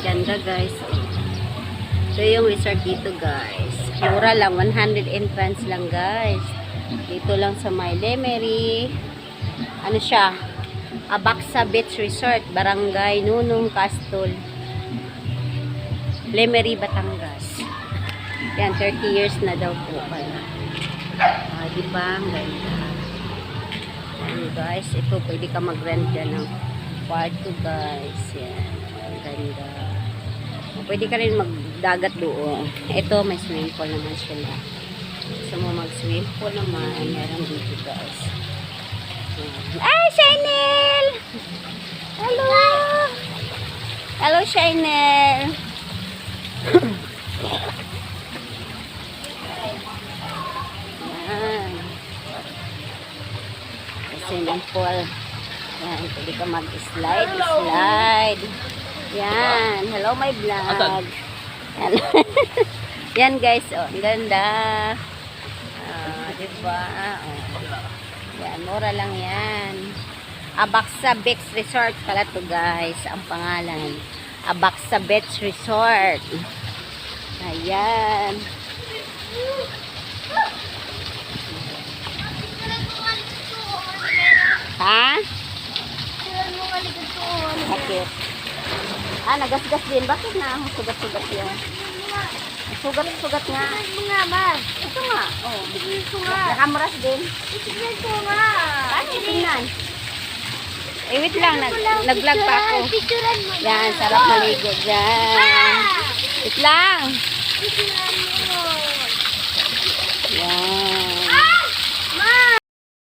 Ganda guys. Ito yung resort dito guys. Mura lang, 100 entrance lang guys. Dito lang sa may Lemery. Ano siya? Abaxa Beach Resort, Barangay Nunong, Castol, Lemery, Batangas. Yan, 30 years na daw po pala. Diba? Ang ganda. Yan guys, ito pwede ka mag-rent dyan ng kwarto guys. Yan, ang ganda. Pwede ka rin magdagat doon. Ito, may swimming pool naman sila. Gusto mo mag-swimming pool naman, meron dito guys. Ay, Shainel! Hello! Hello, Shainel! Yan. Swimming pool. Yan, pwede ka mag-slide. Slide. Yan. Hello, my vlog. Yan, yan guys. Oh, ang ganda. Diba? Oh. Yan, mura lang yan. Abaxa Beach Resort pala to guys. Ang pangalan. Abaxa Beach Resort. Ayan. Ha? Bakit? Nagasgas din. Bakit na? Sugat-sugat yun. Sugat-sugat nga. Ito nga ba? Ito nga. Oh. Ito nga. Nakamuras din. Ito nga. Paano tingnan? Wait lang. Nag-vlog pa ako. Yan. Sarap maligo dyan. Wait lang. Yan.